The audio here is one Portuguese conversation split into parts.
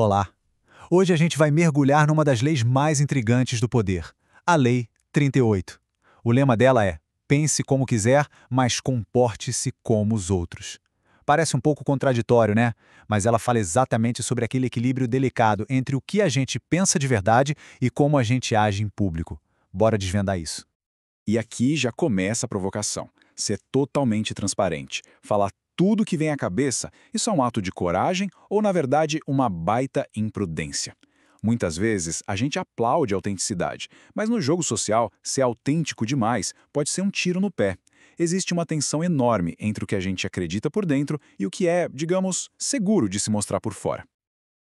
Olá! Hoje a gente vai mergulhar numa das leis mais intrigantes do poder, a Lei 38. O lema dela é: pense como quiser, mas comporte-se como os outros. Parece um pouco contraditório, né? Mas ela fala exatamente sobre aquele equilíbrio delicado entre o que a gente pensa de verdade e como a gente age em público. Bora desvendar isso. E aqui já começa a provocação. Ser totalmente transparente. Falar tudo que vem à cabeça, isso é um ato de coragem ou, na verdade, uma baita imprudência? Muitas vezes, a gente aplaude a autenticidade, mas no jogo social, ser autêntico demais pode ser um tiro no pé. Existe uma tensão enorme entre o que a gente acredita por dentro e o que é, digamos, seguro de se mostrar por fora.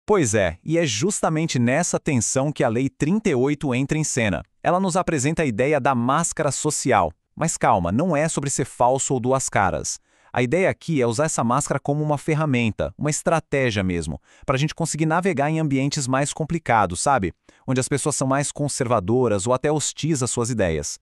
Pois é, e é justamente nessa tensão que a Lei 38 entra em cena. Ela nos apresenta a ideia da máscara social. Mas calma, não é sobre ser falso ou duas caras. A ideia aqui é usar essa máscara como uma ferramenta, uma estratégia mesmo, para a gente conseguir navegar em ambientes mais complicados, sabe? Onde as pessoas são mais conservadoras ou até hostis às suas ideias.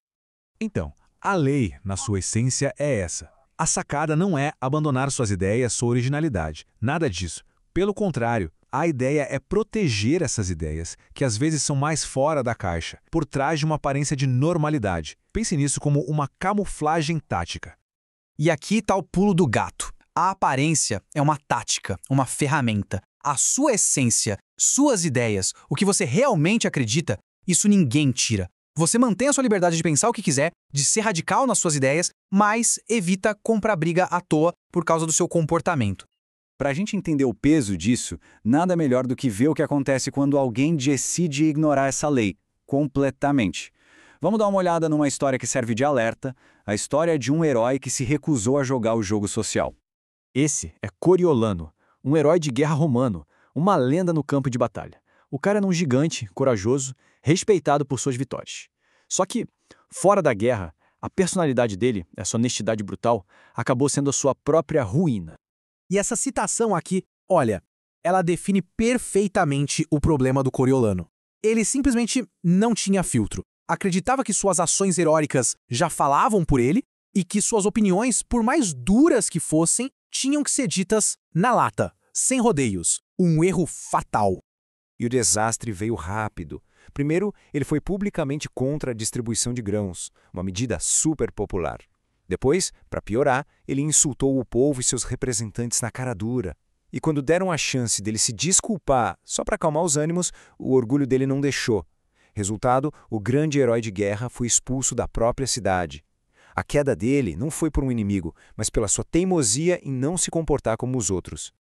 Então, a lei, na sua essência, é essa. A sacada não é abandonar suas ideias, sua originalidade. Nada disso. Pelo contrário, a ideia é proteger essas ideias, que às vezes são mais fora da caixa, por trás de uma aparência de normalidade. Pense nisso como uma camuflagem tática. E aqui está o pulo do gato. A aparência é uma tática, uma ferramenta. A sua essência, suas ideias, o que você realmente acredita, isso ninguém tira. Você mantém a sua liberdade de pensar o que quiser, de ser radical nas suas ideias, mas evita comprar briga à toa por causa do seu comportamento. Para a gente entender o peso disso, nada melhor do que ver o que acontece quando alguém decide ignorar essa lei, completamente. Vamos dar uma olhada numa história que serve de alerta, a história de um herói que se recusou a jogar o jogo social. Esse é Coriolano, um herói de guerra romano, uma lenda no campo de batalha. O cara era um gigante, corajoso, respeitado por suas vitórias. Só que, fora da guerra, a personalidade dele, essa honestidade brutal, acabou sendo a sua própria ruína. E essa citação aqui, olha, ela define perfeitamente o problema do Coriolano. Ele simplesmente não tinha filtro. Acreditava que suas ações heróicas já falavam por ele e que suas opiniões, por mais duras que fossem, tinham que ser ditas na lata, sem rodeios. Um erro fatal. E o desastre veio rápido. Primeiro, ele foi publicamente contra a distribuição de grãos, uma medida super popular. Depois, para piorar, ele insultou o povo e seus representantes na cara dura. E quando deram a chance dele se desculpar só para acalmar os ânimos, o orgulho dele não deixou. Resultado, o grande herói de guerra foi expulso da própria cidade. A queda dele não foi por um inimigo, mas pela sua teimosia em não se comportar como os outros.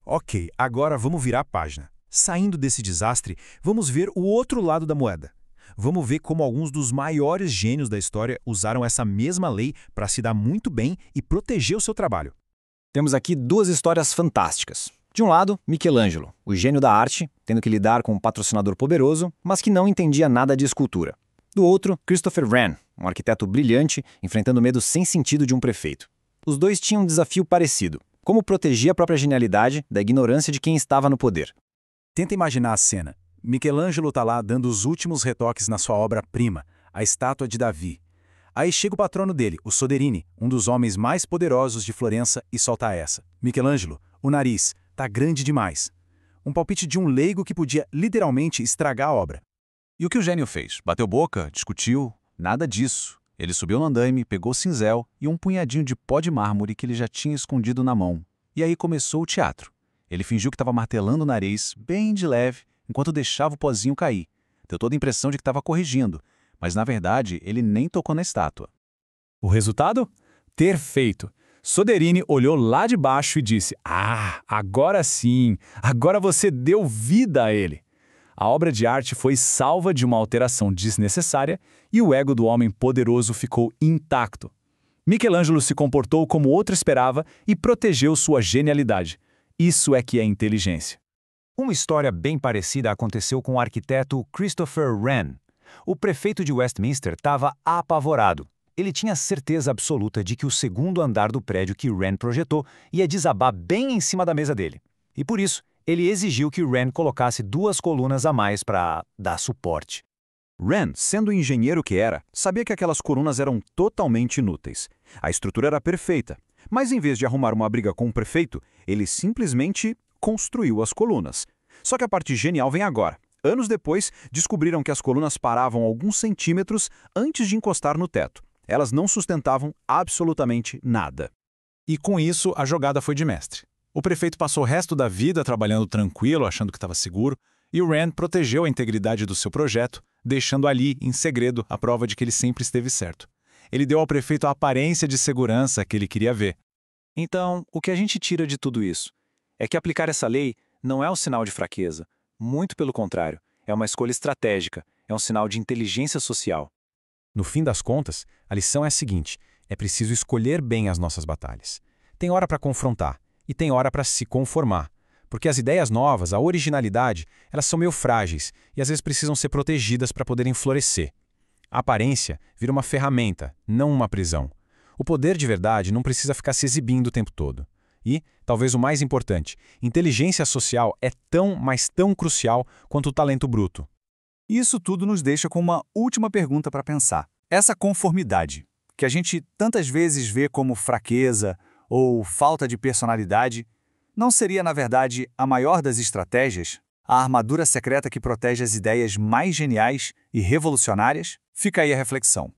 Ok, agora vamos virar a página. Saindo desse desastre, vamos ver o outro lado da moeda. Vamos ver como alguns dos maiores gênios da história usaram essa mesma lei para se dar muito bem e proteger o seu trabalho. Temos aqui duas histórias fantásticas. De um lado, Michelangelo, o gênio da arte, tendo que lidar com um patrocinador poderoso, mas que não entendia nada de escultura. Do outro, Christopher Wren, um arquiteto brilhante, enfrentando o medo sem sentido de um prefeito. Os dois tinham um desafio parecido: como proteger a própria genialidade da ignorância de quem estava no poder. Tenta imaginar a cena. Michelangelo está lá dando os últimos retoques na sua obra-prima, a estátua de Davi. Aí chega o patrono dele, o Soderini, um dos homens mais poderosos de Florença, e solta essa: Michelangelo, o nariz tá grande demais. Um palpite de um leigo que podia literalmente estragar a obra. E o que o gênio fez? Bateu boca? Discutiu? Nada disso. Ele subiu no andaime, pegou o cinzel e um punhadinho de pó de mármore que ele já tinha escondido na mão. E aí começou o teatro. Ele fingiu que estava martelando o nariz, bem de leve, enquanto deixava o pozinho cair. Deu toda a impressão de que estava corrigindo, mas na verdade ele nem tocou na estátua. O resultado? Perfeito. Soderini olhou lá de baixo e disse: "Ah, agora sim! Agora você deu vida a ele!" A obra de arte foi salva de uma alteração desnecessária e o ego do homem poderoso ficou intacto. Michelangelo se comportou como outro esperava e protegeu sua genialidade. Isso é que é inteligência. Uma história bem parecida aconteceu com o arquiteto Christopher Wren. O prefeito de Westminster estava apavorado. Ele tinha certeza absoluta de que o segundo andar do prédio que Wren projetou ia desabar bem em cima da mesa dele. E por isso, ele exigiu que Wren colocasse 2 colunas a mais para dar suporte. Wren, sendo o engenheiro que era, sabia que aquelas colunas eram totalmente inúteis. A estrutura era perfeita, mas em vez de arrumar uma briga com o prefeito, ele simplesmente construiu as colunas. Só que a parte genial vem agora. Anos depois, descobriram que as colunas paravam alguns centímetros antes de encostar no teto. Elas não sustentavam absolutamente nada. E com isso, a jogada foi de mestre. O prefeito passou o resto da vida trabalhando tranquilo, achando que estava seguro, e o Rand protegeu a integridade do seu projeto, deixando ali, em segredo, a prova de que ele sempre esteve certo. Ele deu ao prefeito a aparência de segurança que ele queria ver. Então, o que a gente tira de tudo isso é que aplicar essa lei não é um sinal de fraqueza. Muito pelo contrário, é uma escolha estratégica, é um sinal de inteligência social. No fim das contas, a lição é a seguinte: é preciso escolher bem as nossas batalhas. Tem hora para confrontar e tem hora para se conformar. Porque as ideias novas, a originalidade, elas são meio frágeis e às vezes precisam ser protegidas para poderem florescer. A aparência vira uma ferramenta, não uma prisão. O poder de verdade não precisa ficar se exibindo o tempo todo. E, talvez o mais importante, inteligência social é tão, mas tão crucial quanto o talento bruto. Isso tudo nos deixa com uma última pergunta para pensar. Essa conformidade, que a gente tantas vezes vê como fraqueza ou falta de personalidade, não seria, na verdade, a maior das estratégias? A armadura secreta que protege as ideias mais geniais e revolucionárias? Fica aí a reflexão.